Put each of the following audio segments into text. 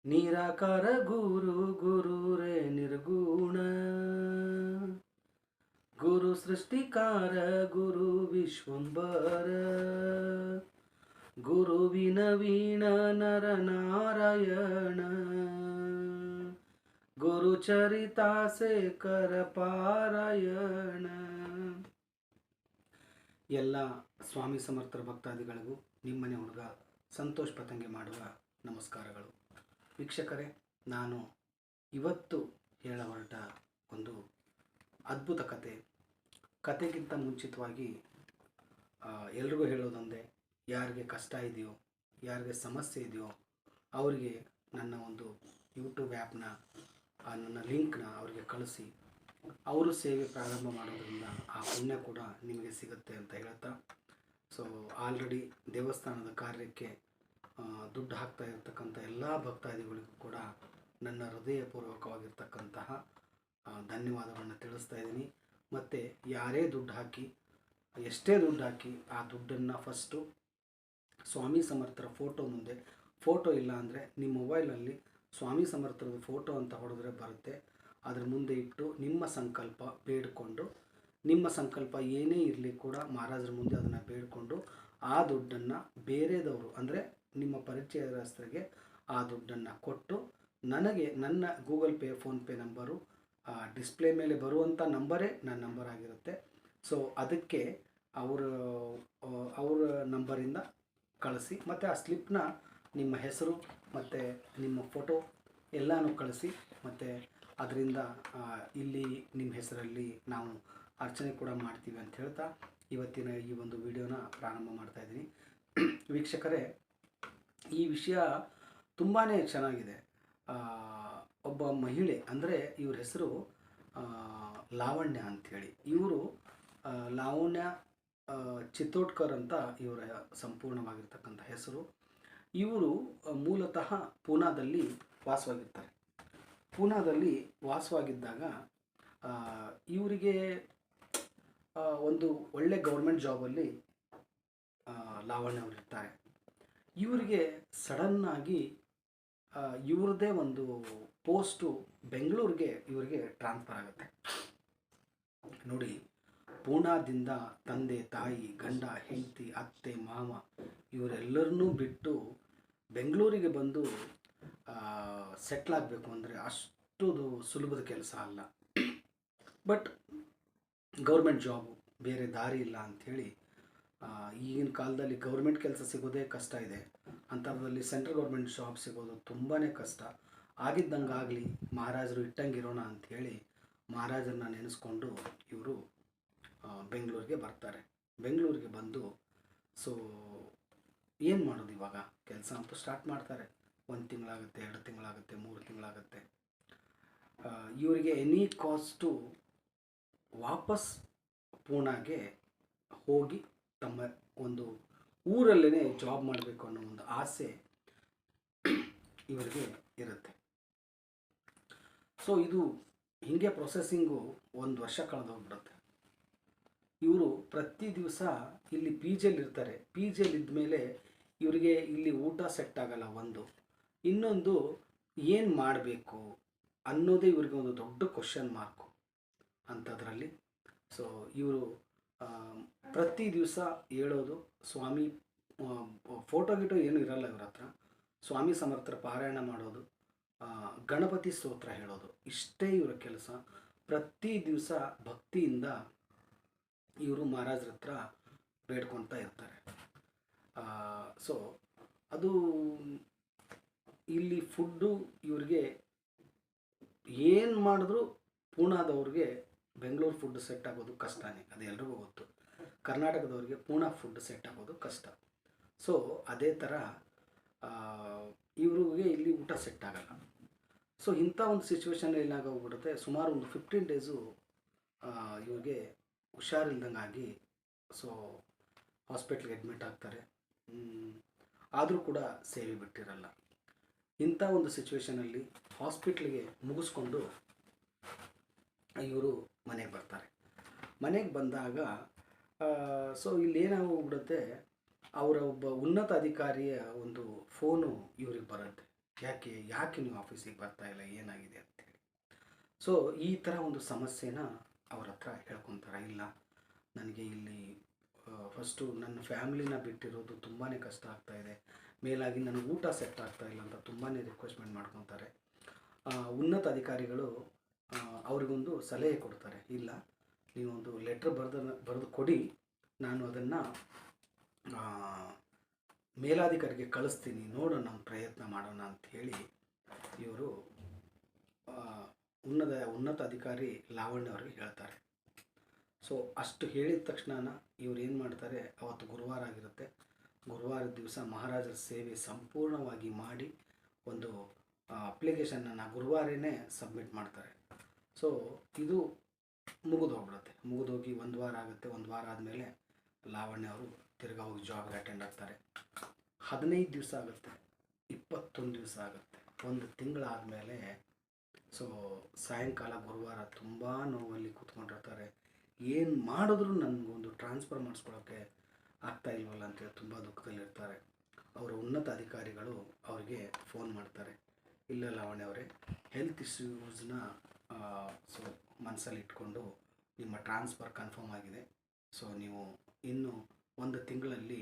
ನಿರಾಕಾರ ಗುರು ಗುರು ರೇ ನಿರ್ಗುಣ ಗುರು ಸೃಷ್ಟಿಕಾರ ಗುರು ವಿಶ್ವಂಬರ ಗುರುವಿನ ವೀಣ ನರ ನಾರಾಯಣ ಗುರು ಚರಿತಾಸೇಕರ ಪಾರಾಯಣ. ಎಲ್ಲ ಸ್ವಾಮಿ ಸಮರ್ಥರ ಭಕ್ತಾದಿಗಳಿಗೂ ನಿಮ್ಮನೆ ಹುಡುಗ ಸಂತೋಷ್ ಪತಂಗಿ ಮಾಡುವ ನಮಸ್ಕಾರಗಳು. ವೀಕ್ಷಕರೇ, ನಾನು ಇವತ್ತು ಹೇಳ ಹೊರಟ ಒಂದು ಅದ್ಭುತ ಕತೆಗಿಂತ ಮುಂಚಿತವಾಗಿ ಎಲ್ರಿಗೂ ಹೇಳೋದೊಂದೇ, ಯಾರಿಗೆ ಕಷ್ಟ ಇದೆಯೋ, ಯಾರಿಗೆ ಸಮಸ್ಯೆ ಇದೆಯೋ ಅವರಿಗೆ ನನ್ನ ಒಂದು ಯೂಟ್ಯೂಬ್ ಆ್ಯಪ್ನ ನನ್ನ ಲಿಂಕ್ನ ಅವರಿಗೆ ಕಳಿಸಿ ಅವರು ಸೇವೆ ಪ್ರಾರಂಭ ಮಾಡೋದ್ರಿಂದ ಆ ಪುಣ್ಯ ಕೂಡ ನಿಮಗೆ ಸಿಗುತ್ತೆ ಅಂತ ಹೇಳ್ತಾ, ಸೊ ಆಲ್ರೆಡಿ ದೇವಸ್ಥಾನದ ಕಾರ್ಯಕ್ಕೆ ದುಡ್ಡು ಹಾಕ್ತಾ ಇರ್ತಕ್ಕಂಥ ಎಲ್ಲ ಭಕ್ತಾದಿಗಳಿಗೂ ಕೂಡ ನನ್ನ ಹೃದಯಪೂರ್ವಕವಾಗಿರ್ತಕ್ಕಂತಹ ಧನ್ಯವಾದಗಳನ್ನು ತಿಳಿಸ್ತಾ ಇದ್ದೀನಿ. ಮತ್ತು ಯಾರೇ ದುಡ್ಡು ಹಾಕಿ, ಎಷ್ಟೇ ದುಡ್ಡು ಹಾಕಿ, ಆ ದುಡ್ಡನ್ನು ಫಸ್ಟು ಸ್ವಾಮಿ ಸಮರ್ಥರ ಫೋಟೋ ಮುಂದೆ, ಫೋಟೋ ಇಲ್ಲ ಅಂದರೆ ನಿಮ್ಮ ಮೊಬೈಲಲ್ಲಿ ಸ್ವಾಮಿ ಸಮರ್ಥರದ ಫೋಟೋ ಅಂತ ಹೊಡೆದ್ರೆ ಬರುತ್ತೆ, ಅದರ ಮುಂದೆ ಇಟ್ಟು ನಿಮ್ಮ ಸಂಕಲ್ಪ ಬೇಡಿಕೊಂಡು, ನಿಮ್ಮ ಸಂಕಲ್ಪ ಏನೇ ಇರಲಿ ಕೂಡ ಮಹಾರಾಜರ ಮುಂದೆ ಅದನ್ನು ಬೇಡಿಕೊಂಡು ಆ ದುಡ್ಡನ್ನು ಬೇರೆದವರು ಅಂದರೆ ನಿಮ್ಮ ಪರಿಚಯಸ್ಥರಿಗೆ ಆ ದುಡ್ಡನ್ನು ಕೊಟ್ಟು ನನಗೆ ನನ್ನ Google pay, PhonePe number display ಮೇಲೆ ಬರುವಂಥ ನಂಬರೇ ನನ್ನ ನಂಬರ್ ಆಗಿರುತ್ತೆ. ಸೊ ಅದಕ್ಕೆ ಅವರ ನಂಬರಿಂದ ಕಳಿಸಿ, ಮತ್ತು ಆ ಸ್ಲಿಪ್ನ ನಿಮ್ಮ ಹೆಸರು ಮತ್ತು ನಿಮ್ಮ ಫೋಟೋ ಎಲ್ಲನೂ ಕಳಿಸಿ, ಮತ್ತು ಅದರಿಂದ ಇಲ್ಲಿ ನಿಮ್ಮ ಹೆಸರಲ್ಲಿ ನಾವು ಅರ್ಚನೆ ಕೂಡ ಮಾಡ್ತೀವಿ ಅಂತ ಹೇಳ್ತಾ ಇವತ್ತಿನ ಈ ಒಂದು ವಿಡಿಯೋನ ಪ್ರಾರಂಭ ಮಾಡ್ತಾಯಿದ್ದೀನಿ. ವೀಕ್ಷಕರೇ, ಈ ವಿಷಯ ತುಂಬಾ ಚೆನ್ನಾಗಿದೆ. ಒಬ್ಬ ಮಹಿಳೆ, ಅಂದರೆ ಇವ್ರ ಹೆಸರು ಲಾವಣ್ಯ ಅಂಥೇಳಿ, ಇವರು ಲಾವಣ್ಯ ಚಿತ್ತೋಡ್ಕರ್ ಅಂತ ಇವರ ಸಂಪೂರ್ಣವಾಗಿರ್ತಕ್ಕಂಥ ಹೆಸರು. ಇವರು ಮೂಲತಃ ಪೂನಾದಲ್ಲಿ ವಾಸವಾಗಿರ್ತಾರೆ. ಪೂನಾದಲ್ಲಿ ವಾಸವಾಗಿದ್ದಾಗ ಇವರಿಗೆ ಒಂದು ಒಳ್ಳೆ ಗೌರ್ಮೆಂಟ್ ಜಾಬಲ್ಲಿ ಲಾವಣ್ಯ ಅವರು ಇರ್ತಾರೆ. ಇವರಿಗೆ ಸಡನ್ನಾಗಿ ಇವ್ರದ್ದೇ ಒಂದು ಪೋಸ್ಟು ಬೆಂಗಳೂರಿಗೆ ಇವರಿಗೆ ಟ್ರಾನ್ಸ್ಫರ್ ಆಗುತ್ತೆ. ನೋಡಿ, ಪೂನಾದಿಂದ ತಂದೆ ತಾಯಿ, ಗಂಡ ಹೆಂಡತಿ, ಅತ್ತೆ ಮಾವ ಇವರೆಲ್ಲರನ್ನೂ ಬಿಟ್ಟು ಬೆಂಗಳೂರಿಗೆ ಬಂದು ಸೆಟ್ಲಾಗಬೇಕು ಅಂದರೆ ಅಷ್ಟು ಸುಲಭದ ಕೆಲಸ ಅಲ್ಲ. ಬಟ್ ಗೌರ್ಮೆಂಟ್ ಜಾಬು, ಬೇರೆ ದಾರಿ ಇಲ್ಲ ಅಂಥೇಳಿ, ಈಗಿನ ಕಾಲದಲ್ಲಿ ಗೌರ್ಮೆಂಟ್ ಕೆಲಸ ಸಿಗೋದೇ ಕಷ್ಟ ಇದೆ, ಅಂಥದ್ರಲ್ಲಿ ಸೆಂಟ್ರಲ್ ಗೌರ್ಮೆಂಟ್ ಜಾಬ್ ಸಿಗೋದು ತುಂಬಾ ಕಷ್ಟ. ಆಗಿದ್ದಂಗೆ ಆಗಲಿ, ಮಹಾರಾಜರು ಇಟ್ಟಂಗಿರೋಣ ಅಂಥೇಳಿ ಮಹಾರಾಜರನ್ನ ನೆನೆಸ್ಕೊಂಡು ಇವರು ಬೆಂಗಳೂರಿಗೆ ಬರ್ತಾರೆ. ಬೆಂಗಳೂರಿಗೆ ಬಂದು ಸೊ ಏನು ಮಾಡೋದು ಇವಾಗ, ಕೆಲಸ ಅಂತೂ ಸ್ಟಾರ್ಟ್ ಮಾಡ್ತಾರೆ. 1 ತಿಂಗಳಾಗುತ್ತೆ, 2 ತಿಂಗಳಾಗುತ್ತೆ, 3 ತಿಂಗಳಾಗುತ್ತೆ. ಇವರಿಗೆ ಎನಿ ಕಾಸ್ಟು ವಾಪಸ್ ಪೂನಾಗೆ ಹೋಗಿ ತಮ್ಮ ಒಂದು ಊರಲ್ಲೇ ಜಾಬ್ ಮಾಡಬೇಕು ಅನ್ನೋ ಒಂದು ಆಸೆ ಇವರಿಗೆ ಇರುತ್ತೆ. ಸೊ ಇದು ಹೀಗೆ ಪ್ರೊಸೆಸಿಂಗು 1 ವರ್ಷ ಕಳೆದೋಗ್ಬಿಡುತ್ತೆ. ಇವರು ಪ್ರತಿ ದಿವಸ ಇಲ್ಲಿ ಪಿ ಜಿಯಲ್ಲಿ ಇರ್ತಾರೆ. ಪಿ ಜಿಯಲ್ಲಿ ಇದ್ಮೇಲೆ ಇವರಿಗೆ ಇಲ್ಲಿ ಊಟ ಸೆಟ್ ಆಗಲ್ಲ. ಇನ್ನೊಂದು ಏನು ಮಾಡಬೇಕು ಅನ್ನೋದೇ ಇವರಿಗೆ ಒಂದು ದೊಡ್ಡ ಕ್ವಶನ್ ಮಾರ್ಕು ಅಂಥದ್ರಲ್ಲಿ. ಸೊ ಇವರು ಪ್ರತಿ ದಿವಸ ಹೇಳೋದು, ಸ್ವಾಮಿ ಫೋಟೋ ಗಿಟೋ ಏನೂ ಇರಲ್ಲ ಇವ್ರ ಹತ್ರ, ಸ್ವಾಮಿ ಸಮರ್ಥರ ಪಾರಾಯಣ ಮಾಡೋದು, ಗಣಪತಿ ಸ್ತೋತ್ರ ಹೇಳೋದು, ಇಷ್ಟೇ ಇವರ ಕೆಲಸ. ಪ್ರತಿ ದಿವಸ ಭಕ್ತಿಯಿಂದ ಇವರು ಮಹಾರಾಜರ ಹತ್ರ ಬೇಡ್ಕೊಳ್ತಾ ಇರ್ತಾರೆ. ಸೊ ಅದು ಇಲ್ಲಿ ಫುಡ್ಡು ಇವ್ರಿಗೆ ಏನು ಮಾಡಿದ್ರು ಪೂನಾದವ್ರಿಗೆ ಬೆಂಗಳೂರು ಫುಡ್ ಸೆಟ್ ಆಗೋದು ಕಷ್ಟನೇ, ಅದು ಎಲ್ರಿಗೂ ಗೊತ್ತು. ಕರ್ನಾಟಕದವ್ರಿಗೆ ಪೂನಾ ಫುಡ್ ಸೆಟ್ ಆಗೋದು ಕಷ್ಟ. ಸೊ ಅದೇ ಥರ ಇವ್ರಿಗೆ ಇಲ್ಲಿ ಊಟ ಸೆಟ್ ಆಗಲ್ಲ. ಸೊ ಇಂಥ ಒಂದು ಸಿಚುವೇಶನ್ ಏನಾಗೋಗ್ಬಿಡುತ್ತೆ, ಸುಮಾರು ಒಂದು 15 ಡೇಸು ಇವ್ರಿಗೆ ಹುಷಾರಿಲ್ದಂಗೆ ಆಗಿ ಸೊ ಹಾಸ್ಪಿಟ್ಲಿಗೆ ಅಡ್ಮಿಟ್ ಆಗ್ತಾರೆ. ಆದರೂ ಕೂಡ ಸೇವೆ ಬಿಟ್ಟಿರಲ್ಲ. ಇಂಥ ಒಂದು ಸಿಚುವೇಷನಲ್ಲಿ ಹಾಸ್ಪಿಟ್ಲಿಗೆ ಮುಗಿಸ್ಕೊಂಡು ಇವರು ಮನೆಗೆ ಬರ್ತಾರೆ. ಮನೆಗೆ ಬಂದಾಗ ಸೊ ಇಲ್ಲೇನಾಗೋಗ್ಬಿಡುತ್ತೆ, ಅವರ ಒಬ್ಬ ಉನ್ನತ ಅಧಿಕಾರಿಯ ಒಂದು ಫೋನು ಇವ್ರಿಗೆ ಬರುತ್ತೆ. ಯಾಕೆ ನೀವು ಆಫೀಸಿಗೆ ಬರ್ತಾ ಇಲ್ಲ, ಏನಾಗಿದೆ ಅಂತೇಳಿ. ಸೊ ಈ ಥರ ಒಂದು ಸಮಸ್ಯೆನ ಅವ್ರ ಹತ್ರ ಹೇಳ್ಕೊತಾರೆ. ಇಲ್ಲ, ನನಗೆ ಇಲ್ಲಿ ಫಸ್ಟು ನನ್ನ ಫ್ಯಾಮ್ಲಿನ ಬಿಟ್ಟಿರೋದು ತುಂಬಾ ಕಷ್ಟ ಆಗ್ತಾಯಿದೆ, ಮೇಲಾಗಿ ನನಗೆ ಊಟ ಸೆಟ್ ಆಗ್ತಾಯಿಲ್ಲ ಅಂತ ತುಂಬಾ ರಿಕ್ವೆಸ್ಟ್ಮೆಂಟ್ ಮಾಡ್ಕೊತಾರೆ. ಉನ್ನತ ಅಧಿಕಾರಿಗಳು ಅವರಿಗೊಂದು ಸಲಹೆ ಕೊಡ್ತಾರೆ. ಇಲ್ಲ, ನೀವೊಂದು ಲೆಟ್ರ್ ಬರೆದು ಕೊಡಿ, ನಾನು ಅದನ್ನು ಮೇಲಾಧಿಕಾರಿಗೆ ಕಳಿಸ್ತೀನಿ, ನೋಡೋಣ, ನಮ್ಮ ಪ್ರಯತ್ನ ಮಾಡೋಣ ಅಂಥೇಳಿ ಇವರು ಉನ್ನತ ಅಧಿಕಾರಿ ಲಾವಣ್ಯ ಅವ್ರಿಗೆ ಹೇಳ್ತಾರೆ. ಸೊ ಅಷ್ಟು ಹೇಳಿದ ತಕ್ಷಣ ಇವ್ರು ಏನು ಮಾಡ್ತಾರೆ, ಅವತ್ತು ಗುರುವಾರ ಆಗಿರುತ್ತೆ, ಗುರುವಾರದ ದಿವಸ ಮಹಾರಾಜರ ಸೇವೆ ಸಂಪೂರ್ಣವಾಗಿ ಮಾಡಿ ಒಂದು ಅಪ್ಲಿಕೇಶನನ್ನು ಗುರುವಾರನೇ ಸಬ್ಮಿಟ್ ಮಾಡ್ತಾರೆ. ಸೊ ಇದು ಮುಗಿದೋಗಿ ಒಂದು ವಾರ ಆಗುತ್ತೆ. ಒಂದು ವಾರ ಆದಮೇಲೆ ಲಾವಣ್ಯ ಅವರು ತಿರ್ಗಾ ಹೋಗಿ ಜಾಬ್ಗೆ ಅಟೆಂಡ್ ಆಗ್ತಾರೆ. 15 ದಿವಸ ಆಗುತ್ತೆ, 21 ದಿವಸ ಆಗುತ್ತೆ, 1 ತಿಂಗಳಾದಮೇಲೆ ಸೊ ಸಾಯಂಕಾಲ ಗುರುವಾರ ತುಂಬ ನೋವಲ್ಲಿ ಕೂತ್ಕೊಂಡಿರ್ತಾರೆ. ಏನು ಮಾಡಿದ್ರು ನನಗೊಂದು ಟ್ರಾನ್ಸ್ಫರ್ ಮಾಡಿಸ್ಕೊಳ್ಳೋಕ್ಕೆ ಆಗ್ತಾ ಇಲ್ವಲ್ಲ ಅಂತೇಳಿ ತುಂಬ ದುಃಖದಲ್ಲಿರ್ತಾರೆ. ಅವರ ಉನ್ನತ ಅಧಿಕಾರಿಗಳು ಅವರಿಗೆ ಫೋನ್ ಮಾಡ್ತಾರೆ. ಇಲ್ಲ ಲಾವಣ್ಯ ಅವರೇ, ಹೆಲ್ತ್ ಇಶ್ಯೂಸ್ನ ಸೊ ಮನಸ್ಸಲ್ಲಿ ಇಟ್ಕೊಂಡು ನಿಮ್ಮ ಟ್ರಾನ್ಸ್ಫರ್ ಕನ್ಫರ್ಮ್ ಆಗಿದೆ. ಸೊ ನೀವು ಇನ್ನು 1 ತಿಂಗಳಲ್ಲಿ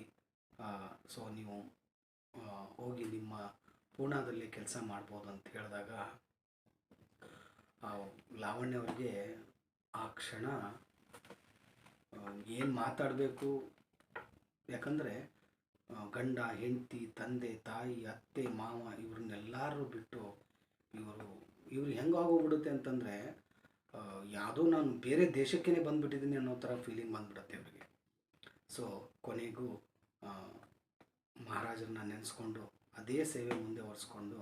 ಸೊ ನೀವು ಹೋಗಿ ನಿಮ್ಮ ಪೂನಾದಲ್ಲಿ ಕೆಲಸ ಮಾಡ್ಬೋದು ಅಂತ ಹೇಳಿದಾಗ ಲಾವಣ್ಯ ಅವರಿಗೆ ಆ ಕ್ಷಣ ಏನು ಮಾತಾಡಬೇಕು, ಯಾಕಂದರೆ ಗಂಡ, ಹೆಂಡತಿ, ತಂದೆ, ತಾಯಿ, ಅತ್ತೆ, ಮಾವ ಇವ್ರನ್ನೆಲ್ಲರೂ ಬಿಟ್ಟು ಇವರು ಹೆಂಗಾಗೋಗ್ಬಿಡುತ್ತೆ ಅಂತಂದರೆ ಯಾವುದೋ ನಾನು ಬೇರೆ ದೇಶಕ್ಕೇ ಬಂದುಬಿಟ್ಟಿದ್ದೀನಿ ಅನ್ನೋ ಥರ ಫೀಲಿಂಗ್ ಬಂದುಬಿಡುತ್ತೆ ಇವರಿಗೆ. ಸೊ ಕೊನೆಗೂ ಮಹಾರಾಜರನ್ನ ನೆನೆಸ್ಕೊಂಡು ಅದೇ ಸೇವೆ ಮುಂದೆ ಒರೆಸ್ಕೊಂಡು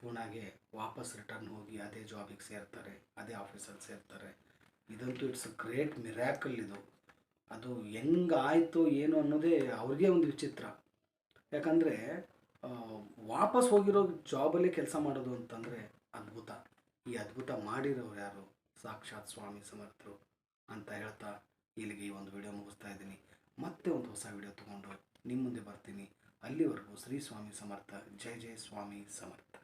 ಪೂನಾಗೆ ವಾಪಸ್ ರಿಟರ್ನ್ ಹೋಗಿ ಅದೇ ಜಾಬಿಗೆ ಸೇರ್ತಾರೆ, ಅದೇ ಆಫೀಸಲ್ಲಿ ಸೇರ್ತಾರೆ. ಇದಂತೂ ಇಟ್ಸ್ ಅ ಗ್ರೇಟ್ ಮಿರಾಕಲ್ ಇದು. ಅದು ಹೆಂಗಾಯಿತು ಏನು ಅನ್ನೋದೇ ಅವ್ರಿಗೆ ಒಂದು ವಿಚಿತ್ರ. ಯಾಕಂದರೆ ವಾಪಸ್ ಹೋಗಿರೋ ಜಾಬಲ್ಲೇ ಕೆಲಸ ಮಾಡೋದು ಅಂತಂದರೆ ಅದ್ಭುತ. ಈ ಅದ್ಭುತ ಮಾಡಿರೋರು ಯಾರು? ಸಾಕ್ಷಾತ್ ಸ್ವಾಮಿ ಸಮರ್ಥರು ಅಂತ ಹೇಳ್ತಾ ಇಲ್ಲಿಗೆ ಈ ಒಂದು ವಿಡಿಯೋ ಮುಗಿಸ್ತಾ ಇದ್ದೀನಿ. ಮತ್ತೆ ಒಂದು ಹೊಸ ವಿಡಿಯೋ ತೊಗೊಂಡು ನಿಮ್ಮ ಮುಂದೆ ಬರ್ತೀನಿ. ಅಲ್ಲಿವರೆಗೂ ಶ್ರೀ ಸ್ವಾಮಿ ಸಮರ್ಥ. ಜೈ ಜೈ ಸ್ವಾಮಿ ಸಮರ್ಥ.